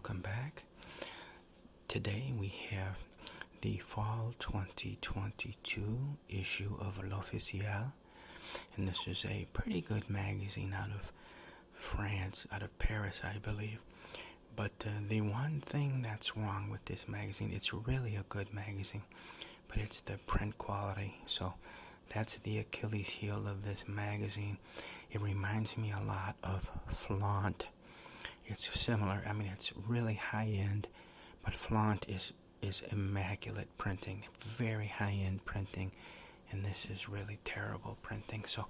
welcome back. Today we have the Fall 2022 issue of L'Officiel, and this is a pretty good magazine out of France, out of Paris, I believe. But the one thing that's wrong with this magazine, it's really a good magazine, but it's the print quality. So that's the Achilles heel of this magazine. It reminds me a lot of Flaunt. It's similar. I mean, it's really high end, but Flaunt is immaculate printing, very high end printing, and this is really terrible printing. So,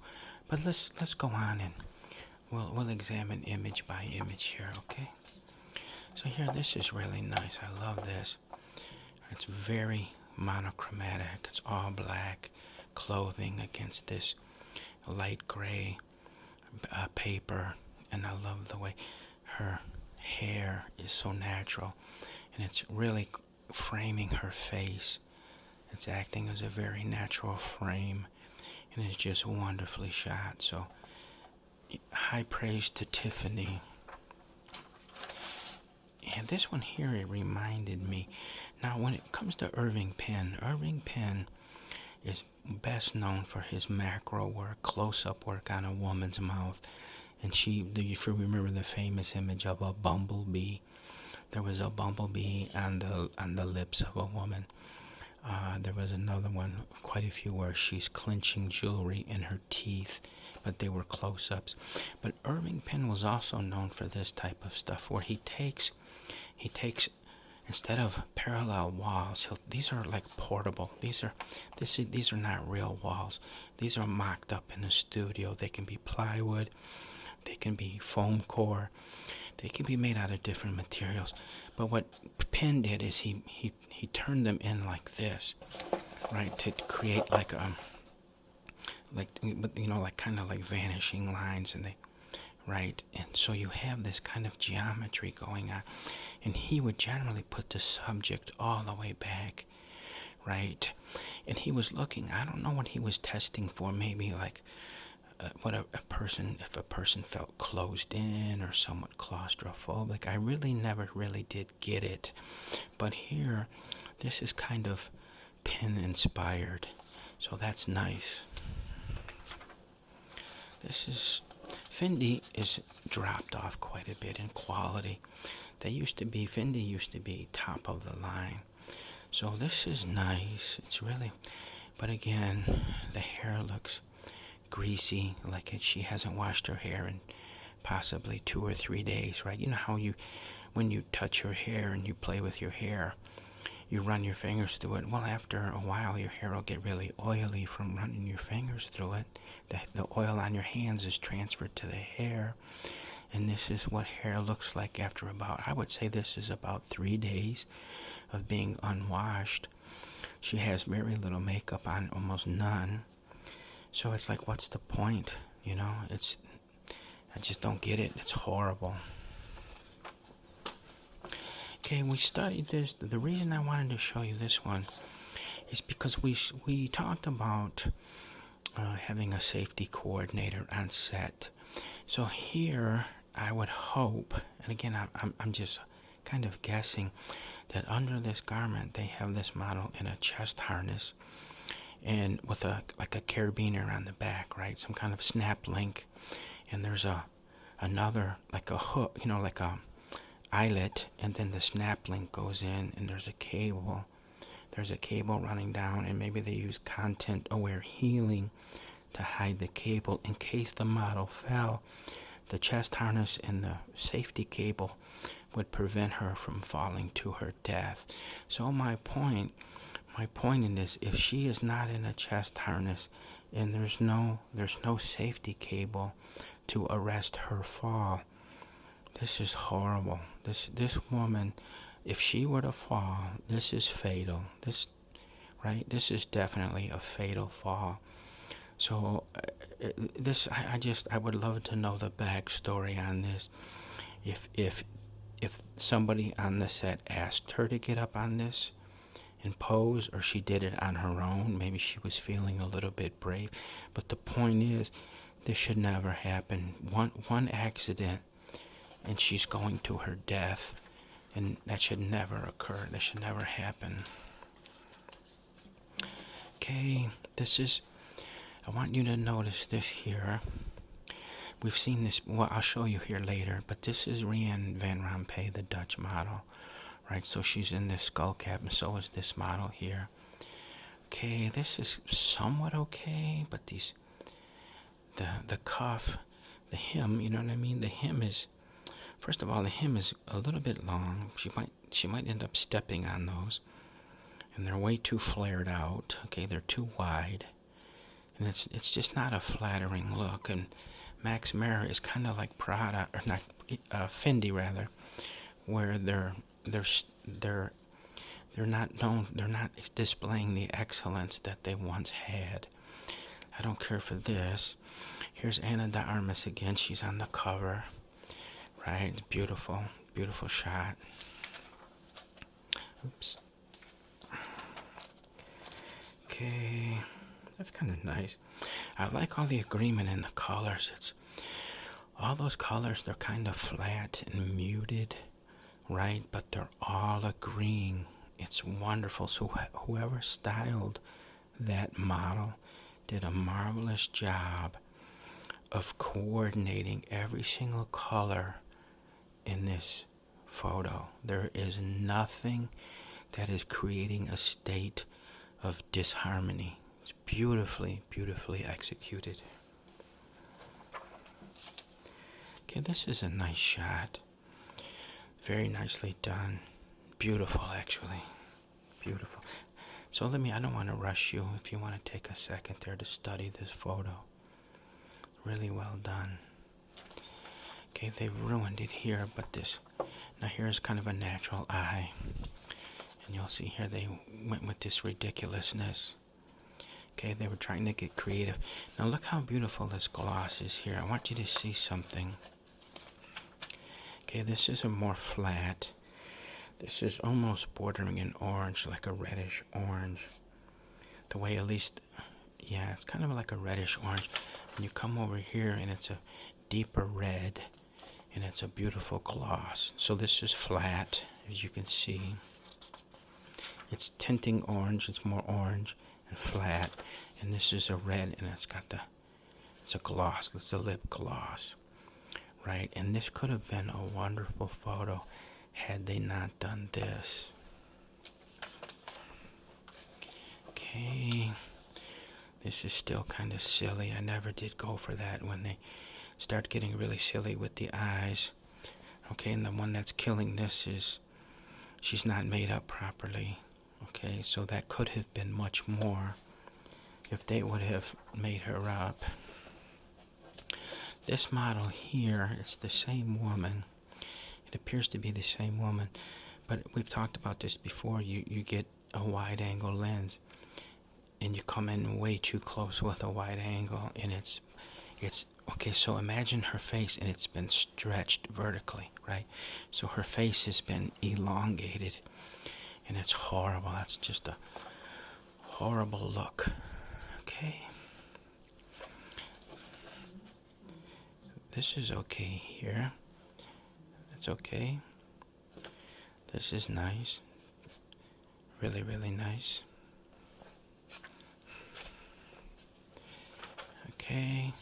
but let's go on and we'll examine image by image here, okay? So here, this is really nice. I love this. It's very monochromatic. It's all black clothing against this light gray paper, and I love the way her hair is so natural, and it's really framing her face. It's acting as a very natural frame, and it's just wonderfully shot. So high praise to Tiffany. And this one here, it reminded me. Now, when it comes to Irving Penn is best known for his macro work, close-up work on a woman's mouth. And if you remember the famous image of a bumblebee, there was a bumblebee on the lips of a woman. There was another one, quite a few, where she's clenching jewelry in her teeth, but they were close-ups. But Irving Penn was also known for this type of stuff, where he takes instead of parallel walls, these are like portable. These are not real walls. These are mocked up in a studio. They can be plywood. They can be foam core. They can be made out of different materials. But what Penn did is he turned them in like this, right, to create like kind of like vanishing lines, and and so you have this kind of geometry going on. And he would generally put the subject all the way back, right? And he was looking, I don't know what he was testing for, maybe like if a person felt closed in or somewhat claustrophobic. I really never did get it. But here, this is kind of Penn inspired. So that's nice. Fendi is dropped off quite a bit in quality. Fendi used to be top of the line. So this is nice. It's really, but again, the hair looks greasy, like she hasn't washed her hair in possibly 2 or 3 days, right? You know how when you touch your hair and you play with your hair, you run your fingers through it. Well, after a while, your hair will get really oily from running your fingers through it. The oil on your hands is transferred to the hair. And this is what hair looks like after I would say this is about 3 days of being unwashed. She has very little makeup on, almost none. So it's like, what's the point? I just don't get it. It's horrible. Okay, we studied this. The reason I wanted to show you this one is because we talked about having a safety coordinator on set. So here, I would hope, and again, I'm just kind of guessing, that under this garment, they have this model in a chest harness, and with a carabiner on the back, right? Some kind of snap link, and there's another, like a hook, like a eyelet, and then the snap link goes in, and there's a cable. There's a cable running down, and maybe they use content-aware healing to hide the cable in case the model fell. The chest harness and the safety cable would prevent her from falling to her death. So my point in this, if she is not in a chest harness and there's no safety cable to arrest her fall, this is horrible. This woman, if she were to fall, this is fatal. This is definitely a fatal fall. So I would love to know the backstory on this. If somebody on the set asked her to get up on this and pose, or she did it on her own, maybe she was feeling a little bit brave. But the point is, this should never happen. One accident, and she's going to her death. And that should never occur. That should never happen. Okay, I want you to notice this here. We've seen this, well, I'll show you here later, but this is Rianne van Rompuy, the Dutch model, right? So she's in this skull cap, and so is this model here. Okay, this is somewhat okay, but the cuff, the hem, you know what I mean? The hem is, first of all, the hem is a little bit long. She might end up stepping on those, and they're way too flared out. Okay, they're too wide, and it's just not a flattering look. And Max Mara is kind of like Prada, or not, Fendi rather, where they're not known, they're not displaying the excellence that they once had. I don't care for this. Here's Ana de Armas again. She's on the cover, right? Beautiful, beautiful shot. Oops. Okay, that's kind of nice. I like all the agreement in the colors. All those colors, they're kind of flat and muted, right? But they're all agreeing. It's wonderful. So whoever styled that model did a marvelous job of coordinating every single color in this photo. There is nothing that is creating a state of disharmony. It's beautifully, beautifully executed. Okay, this is a nice shot. Very nicely done. Beautiful, actually. Beautiful. So I don't want to rush you. If you want to take a second there to study this photo. Really well done. Okay, they've ruined it here, but now here's kind of a natural eye. And you'll see here they went with this ridiculousness. Okay, they were trying to get creative. Now look how beautiful this gloss is here. I want you to see something. Okay, this is a more flat. This is almost bordering in orange, like a reddish orange. The way at least, yeah, it's kind of like a reddish orange. And you come over here and it's a deeper red. And it's a beautiful gloss. So this is flat, as you can see. It's tinting orange. It's more orange and flat. And this is a red, and it's a gloss. It's a lip gloss, right? And this could have been a wonderful photo had they not done this. Okay, this is still kind of silly. I never did go for that when they start getting really silly with the eyes. Okay, and the one that's killing this is she's not made up properly. Okay, so that could have been much more if they would have made her up. This model here, it's the same woman. It appears to be the same woman, but we've talked about this before. You get a wide angle lens and you come in way too close with a wide angle, and it's okay. So imagine her face, and it's been stretched vertically, right? So her face has been elongated, and it's horrible. That's just a horrible look. Okay, this is okay here. That's okay. This is nice. Really, really nice. Okay.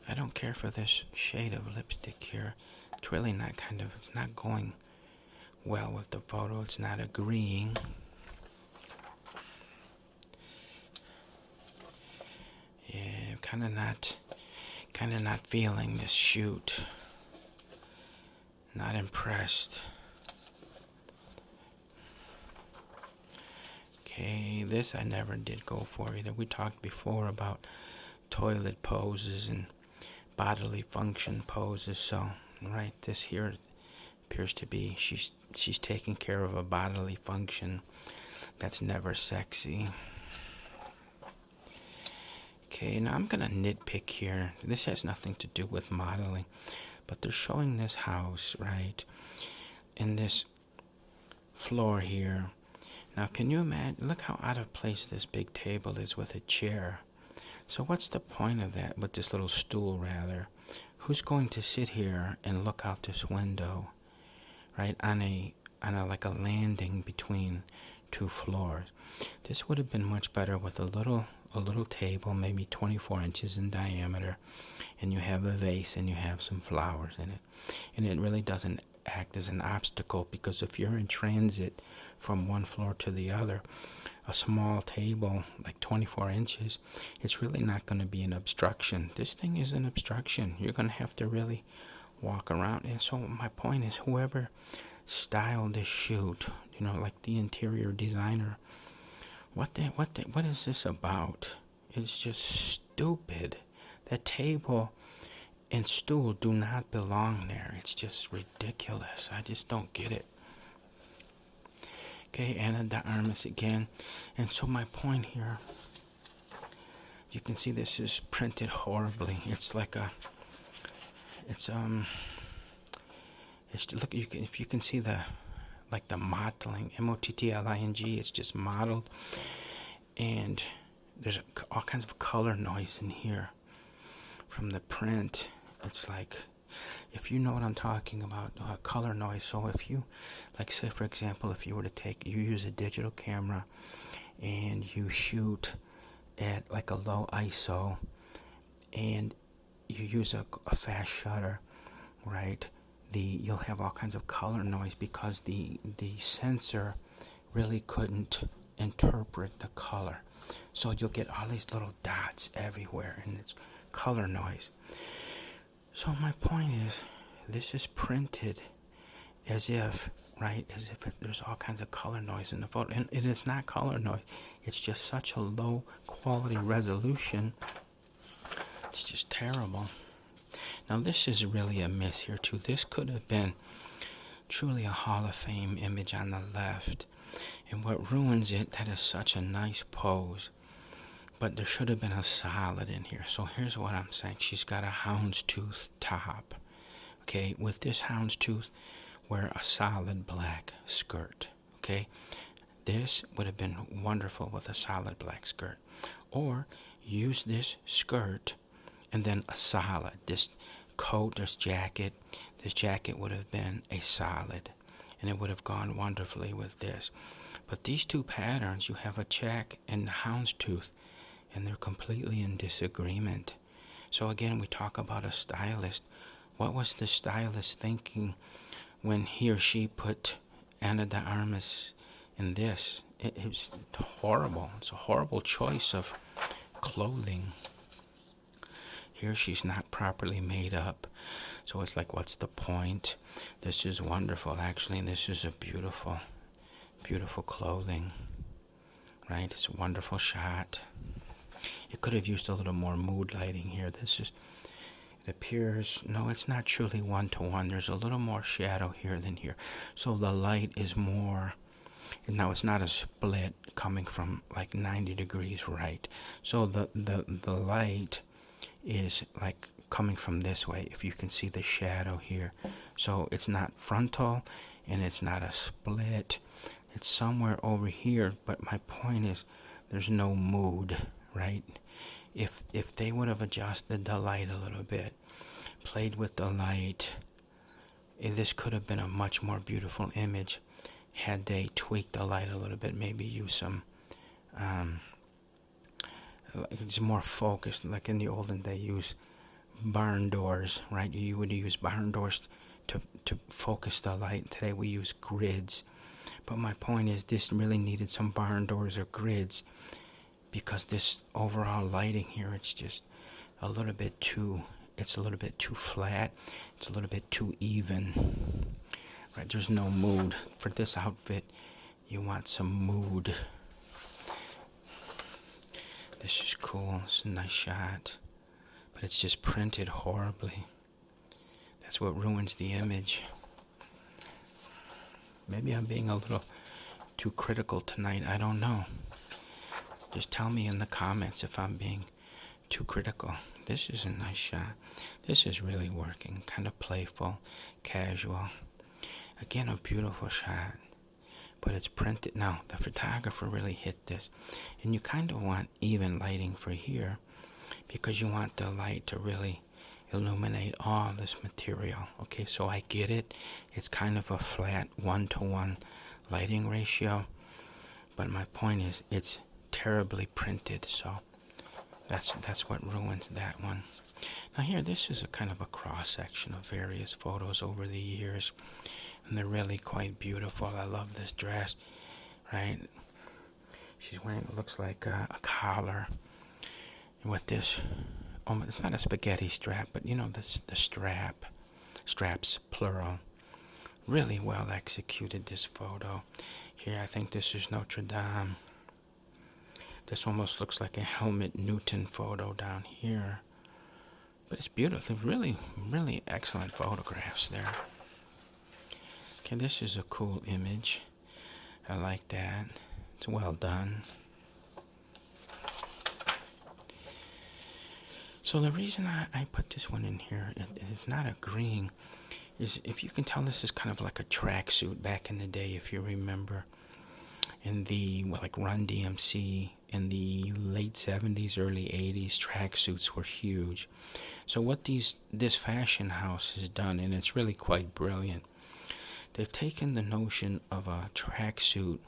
I don't care for this shade of lipstick here. It's really not it's not going well with the photo. It's not agreeing. Yeah, kind of not feeling this shoot. Not impressed. Okay, this I never did go for either. We talked before about toilet poses and bodily function poses. So, right, this here appears to be she's taking care of a bodily function that's never sexy. Okay, now I'm gonna nitpick here. This has nothing to do with modeling, but they're showing this house, right? And this floor here. Now, can you imagine? Look how out of place this big table is with a chair. So what's the point of that, with this little stool, rather? Who's going to sit here and look out this window, right, on a like a landing between two floors. This would have been much better with a little table, maybe 24 inches in diameter, and you have a vase and you have some flowers in it. And it really doesn't act as an obstacle, because if you're in transit from one floor to the other, a small table like 24 inches, it's really not going to be an obstruction. This thing is an obstruction. You're going to have to really walk around. And so my point is, whoever styled this shoot, like the interior designer, what is this about? It's just stupid. That table and stool do not belong there. It's just ridiculous. I just don't get it. Okay, Ana de Armas again. And so my point here, you can see this is printed horribly. It's like look, if you can see the mottling, mottling, it's just mottled, and there's all kinds of color noise in here from the print. It's like, if you know what I'm talking about, color noise. So if you, like, say for example, if you were to you use a digital camera and you shoot at like a low ISO and you use a fast shutter, right? You'll have all kinds of color noise because the sensor really couldn't interpret the color. So you'll get all these little dots everywhere, and it's color noise. So my point is, this is printed as if there's all kinds of color noise in the photo. And it is not color noise. It's just such a low quality resolution. It's just terrible. Now this is really a miss here too. This could have been truly a Hall of Fame image on the left. And what ruins it, that is such a nice pose. But there should have been a solid in here. So here's what I'm saying. She's got a houndstooth top. Okay, with this houndstooth, wear a solid black skirt. Okay, this would have been wonderful with a solid black skirt. Or use this skirt and then a solid. This coat, this jacket would have been a solid. And it would have gone wonderfully with this. But these two patterns, you have a check and the houndstooth, and they're completely in disagreement. So again, we talk about a stylist. What was the stylist thinking when he or she put Ana de Armas in this? It was horrible. It's a horrible choice of clothing. Here she's not properly made up. So it's like, what's the point? This is wonderful, actually. This is a beautiful, beautiful clothing. Right? It's a wonderful shot. It could have used a little more mood lighting here. It appears, no, it's not truly 1-to-1. There's a little more shadow here than here. So the light is more, now it's not a split coming from like 90 degrees right. So the light is like coming from this way, if you can see the shadow here. So it's not frontal and it's not a split. It's somewhere over here, but my point is there's no mood, right? If they would have adjusted the light a little bit, played with the light, this could have been a much more beautiful image had they tweaked the light a little bit, maybe use some it's more focused. Like in the olden day, use barn doors, right? You would use barn doors to focus the light. Today we use grids. But my point is, this really needed some barn doors or grids, because this overall lighting here, it's just a little bit too flat. It's a little bit too even, right? There's no mood. For this outfit, you want some mood. This is cool. It's a nice shot. But it's just printed horribly. That's what ruins the image. Maybe I'm being a little too critical tonight. I don't know. Just tell me in the comments if I'm being too critical. This is a nice shot. This is really working. Kind of playful, casual. Again, a beautiful shot. But it's printed. Now, the photographer really hit this. And you kind of want even lighting for here, because you want the light to really illuminate all this material. Okay, so I get it. It's kind of a flat 1-to-1 lighting ratio, but my point is it's terribly printed, so that's what ruins that one. Now here, this is a kind of a cross-section of various photos over the years, and they're really quite beautiful. I love this dress, right? She's wearing, it looks like a collar with this, it's not a spaghetti strap, but you know, the straps, plural. Really well executed, this photo. Here, I think this is Notre Dame. This almost looks like a Helmut Newton photo down here. But it's beautiful. Really, really excellent photographs there. Okay, this is a cool image. I like that. It's well done. So the reason I put this one in here, it is not agreeing, is if you can tell, this is kind of like a tracksuit back in the day, if you remember. In the, like Run DMC, in the late 70s, early 80s, tracksuits were huge. So what this fashion house has done, and it's really quite brilliant, they've taken the notion of a tracksuit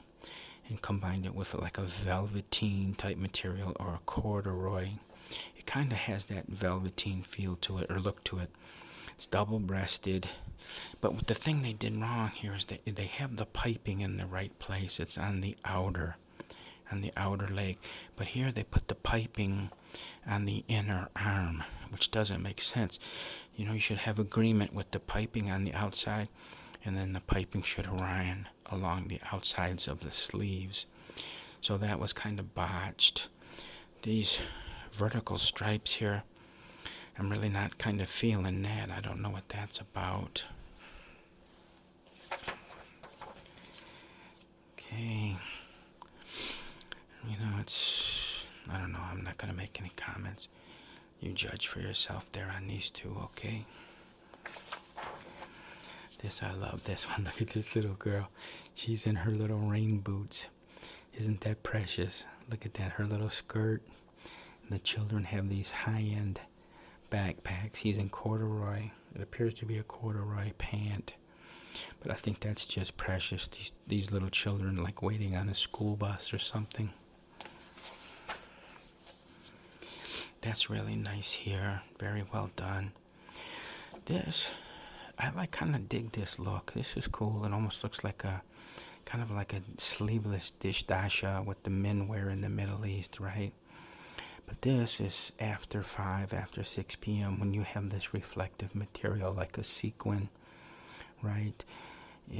and combined it with like a velveteen type material or a corduroy. It kind of has that velveteen feel to it, or look to it. It's double-breasted. But the thing they did wrong here is that they have the piping in the right place. It's on the outer leg. But here they put the piping on the inner arm, which doesn't make sense. You know, you should have agreement with the piping on the outside, and then the piping should run along the outsides of the sleeves. So that was kind of botched. These vertical stripes here, I'm really not kind of feeling that. I don't know what that's about. Okay. You know, I don't know. I'm not going to make any comments. You judge for yourself there on these two, okay? I love this one. Look at this little girl. She's in her little rain boots. Isn't that precious? Look at that, her little skirt. And the children have these high-end backpacks. He's in corduroy. It appears to be a corduroy pant. But I think that's just precious. These little children like waiting on a school bus or something. That's really nice here. Very well done. I kind of dig this look. This is cool. It almost looks like a kind of like a sleeveless dish dasha what the men wear in the Middle East, right? But this is after 6 p.m. when you have this reflective material like a sequin, right?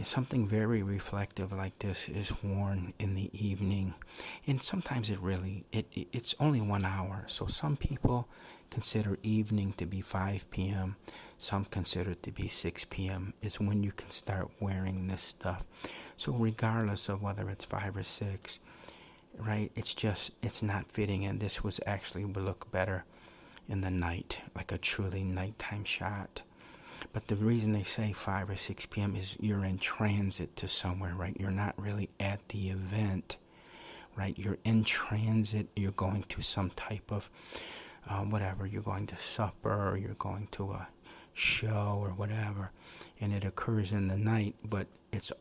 Something very reflective like this is worn in the evening, and sometimes it's only 1 hour. So some people consider evening to be 5 p.m. Some consider it to be 6 p.m. is when you can start wearing this stuff. So regardless of whether it's 5 or 6, right? It's not fitting, and this would look better in the night, like a truly nighttime shot. But the reason they say 5 or 6 p.m. is you're in transit to somewhere, right? You're not really at the event, right? You're in transit. You're going to some type of whatever. You're going to supper, or you're going to a show or whatever, and it occurs in the night, but it's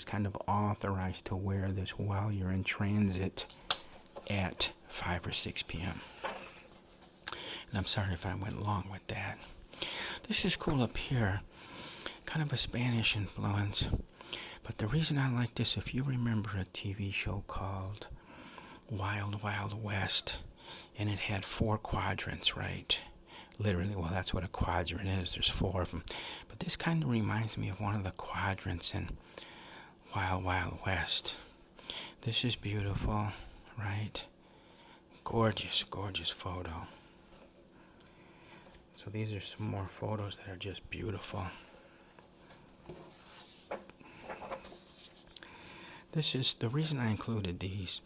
kind of authorized to wear this while you're in transit at 5 or 6 p.m. And I'm sorry if I went long with that. This is cool up here, kind of a Spanish influence. But the reason I like this, if you remember a TV show called Wild Wild West, and it had 4 quadrants, right? Literally, well, that's what a quadrant is. There's 4 of them. But this kind of reminds me of one of the quadrants in Wild Wild West. This is beautiful, right? Gorgeous, gorgeous photo. So these are some more photos that are just beautiful. This is the reason I included these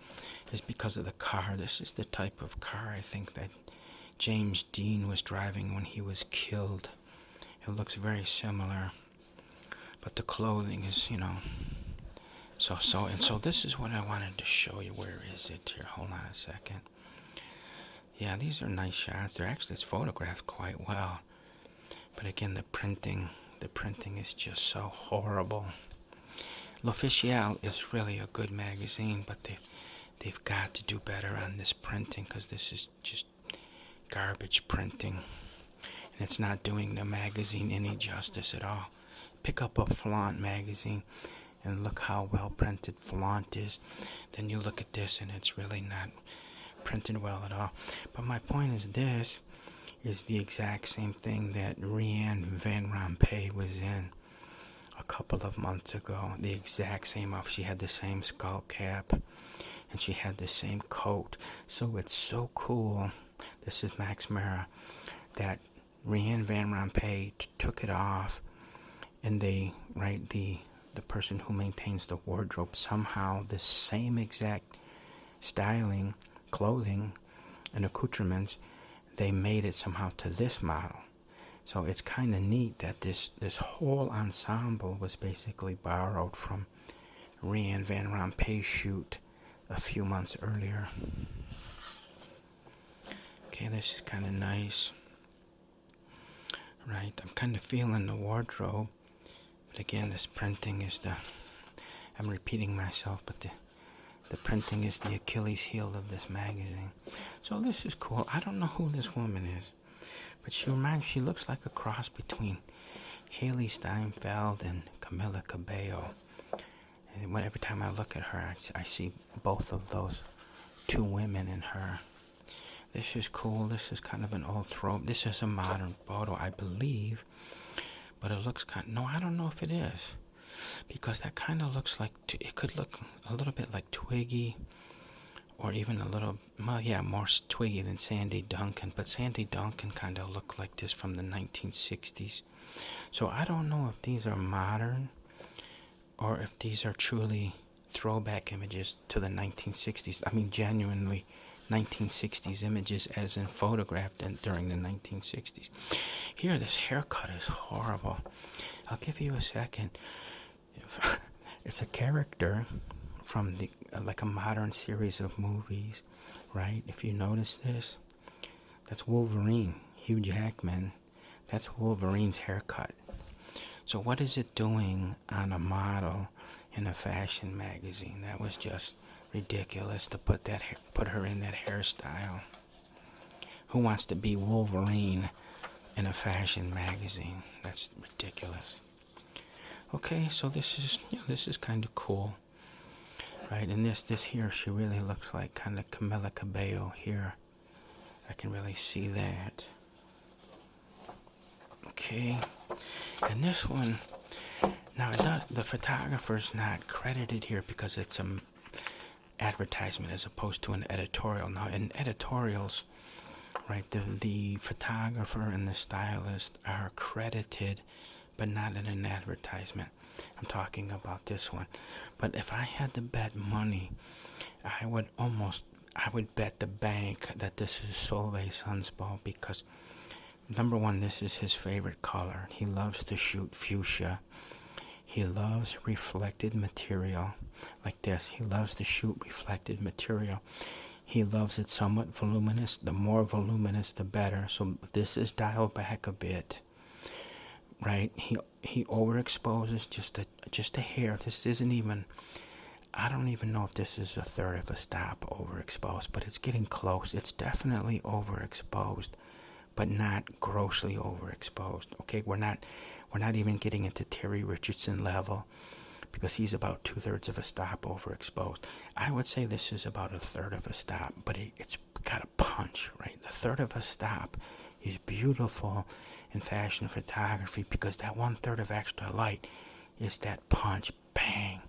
is because of the car. This is the type of car I think that James Dean was driving when he was killed. It looks very similar, but the clothing is, so this is what I wanted to show you. Where is it here? Hold on a second. Yeah, these are nice shots. It's photographed quite well. But again, the printing is just so horrible. L'Officiel is really a good magazine, but they've got to do better on this printing, because this is just garbage printing. And it's not doing the magazine any justice at all. Pick up a Flaunt magazine and look how well printed Flaunt is. Then you look at this and it's really not printed well at all. But my point is, this is the exact same thing that Rianne Van Rompuy was in a couple of months ago. The exact same outfit. She had the same skull cap and she had the same coat. So it's so cool. This is Max Mara, that Rianne Van Rompuy took it off, and the person who maintains the wardrobe, somehow the same exact styling, clothing, and accoutrements, they made it somehow to this model. So it's kind of neat that this whole ensemble was basically borrowed from Rianne Van Rompuy's shoot a few months earlier. Okay, this is kind of nice. Right, I'm kind of feeling the wardrobe. But again, this printing is I'm repeating myself, but the printing is the Achilles heel of this magazine. So this is cool. I don't know who this woman is, but she looks like a cross between Haley Steinfeld and Camila Cabello. And every time I look at her, I see both of those two women in her. This is cool. This is kind of an old throw. This is a modern photo, I believe. But it looks no, I don't know if it is. Because that kind of looks like, it could look a little bit like Twiggy. Or even a little, more Twiggy than Sandy Duncan. But Sandy Duncan kind of looked like this from the 1960s. So I don't know if these are modern, or if these are truly throwback images to the 1960s. I mean, genuinely 1960s images, as in photographed during the 1960s. Here, this haircut is horrible. I'll give you a second. It's a character from like a modern series of movies, right? If you notice this, that's Wolverine, Hugh Jackman. That's Wolverine's haircut. So what is it doing on a model in a fashion magazine? That was just ridiculous to put her in that hairstyle. Who wants to be Wolverine in a fashion magazine? That's ridiculous. Okay, so this is kind of cool, right? And this here, she really looks like kind of Camila Cabello here. I can really see that. Okay, and this one, now the photographer's not credited here because it's an advertisement as opposed to an editorial. Now in editorials, right, the photographer and the stylist are credited, but not in an advertisement. I'm talking about this one. But if I had to bet money, I would bet the bank that this is Solveig Sundsbo, because number one, this is his favorite color. He loves to shoot fuchsia. He loves reflected material like this. He loves to shoot reflected material. He loves it somewhat voluminous. The more voluminous, the better. So this is dialed back a bit, right? He overexposes just a hair. This isn't even, I don't even know if this is a third of a stop overexposed, but it's getting close. It's definitely overexposed, but not grossly overexposed. Okay, we're not even getting into Terry Richardson level, because he's about 2/3 of a stop overexposed. I would say this is about a third of a stop, but it's got a punch, right? A third of a stop is beautiful in fashion photography, because that 1/3 of extra light is that punch, bang,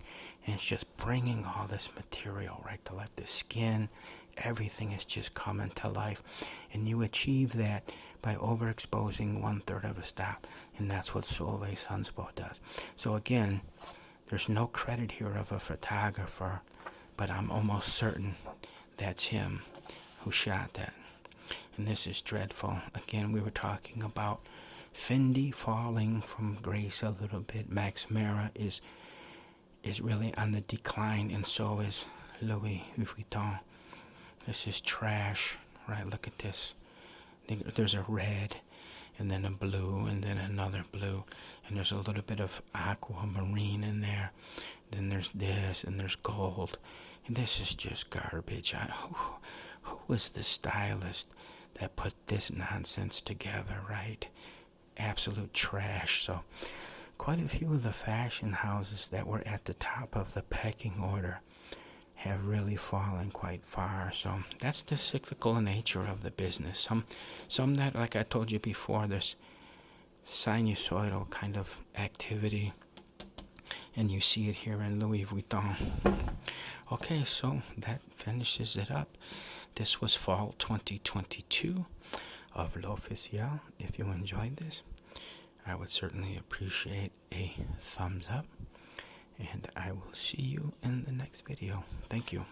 and it's just bringing all this material right to life. The skin, everything is just coming to life, and you achieve that by overexposing 1/3 of a stop, and that's what Solveig Sundsbo does. So again, there's no credit here of a photographer, but I'm almost certain that's him who shot that. And this is dreadful. Again, we were talking about Fendi falling from grace a little bit. Max Mara is really on the decline, and so is Louis Vuitton. This is trash, right? Look at this. There's a red, and then a blue, and then another blue, and there's a little bit of aquamarine in there. Then there's this, and there's gold, and this is just garbage. Who was the stylist that put this nonsense together, right? Absolute trash. So quite a few of the fashion houses that were at the top of the pecking order have really fallen quite far. So that's the cyclical nature of the business. Some that, like I told you before, there's sinusoidal kind of activity, and you see it here in Louis Vuitton. Okay, so that finishes it up. This was fall 2022 of L'Officiel. If you enjoyed this, I would certainly appreciate a thumbs up, and I will see you in the next video. Thank you.